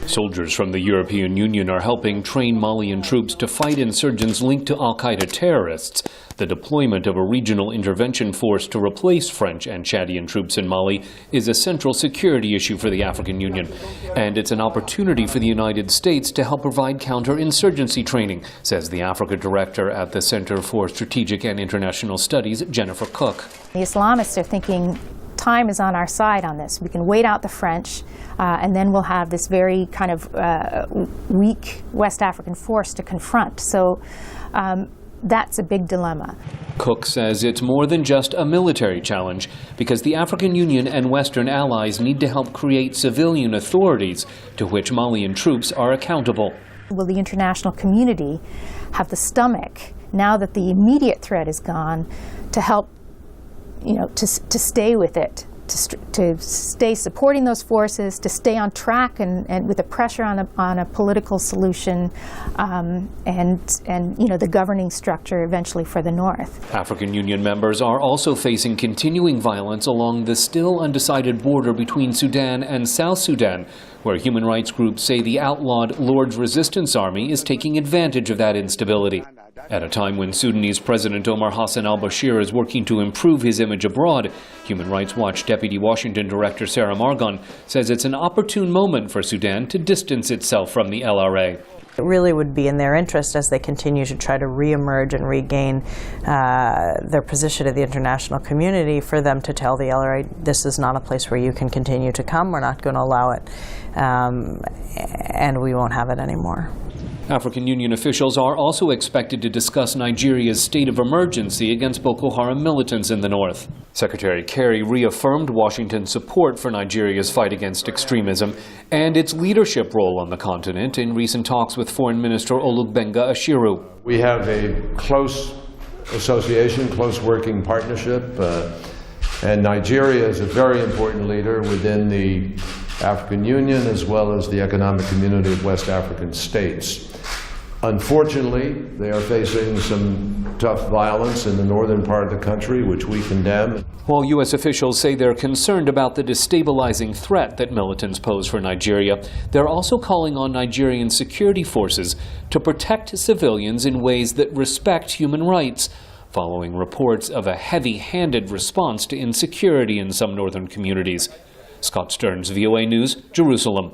Soldiers from the European Union are helping train Malian troops to fight insurgents linked to al-Qaeda terrorists. The deployment of a regional intervention force to replace French and Chadian troops in Mali is a central security issue for the African Union. And it's an opportunity for the United States to help provide counterinsurgency training, says the Africa director at the Center for Strategic and International Studies, Jennifer Cook. The Islamists are thinking time is on our side on this. We can wait out the French, and then we'll have this very kind of weak West African force to confront. So that's a big dilemma. Cook says it's more than just a military challenge because the African Union and Western allies need to help create civilian authorities to which Malian troops are accountable. Will the international community have the stomach, now that the immediate threat is gone, to help, to stay with it, to stay supporting those forces, to stay on track and with the pressure on a political solution, and the governing structure eventually for the North. African Union members are also facing continuing violence along the still undecided border between Sudan and South Sudan, where human rights groups say the outlawed Lord's Resistance Army is taking advantage of that instability. At a time when Sudanese President Omar Hassan al-Bashir is working to improve his image abroad, Human Rights Watch Deputy Washington Director Sarah Margon says it's an opportune moment for Sudan to distance itself from the LRA. It really would be in their interest as they continue to try to reemerge and regain their position in the international community for them to tell the LRA, this is not a place where you can continue to come, we're not going to allow it, and we won't have it anymore. African Union officials are also expected to discuss Nigeria's state of emergency against Boko Haram militants in the north. Secretary Kerry reaffirmed Washington's support for Nigeria's fight against extremism and its leadership role on the continent in recent talks with Foreign Minister Olugbenga Ashiru. We have a close association, close working partnership, and Nigeria is a very important leader within the African Union as well as the economic community of West African states. Unfortunately, they are facing some tough violence in the northern part of the country, which we condemn. While U.S. officials say they're concerned about the destabilizing threat that militants pose for Nigeria, they're also calling on Nigerian security forces to protect civilians in ways that respect human rights, following reports of a heavy-handed response to insecurity in some northern communities. Scott Stearns, VOA News, Jerusalem.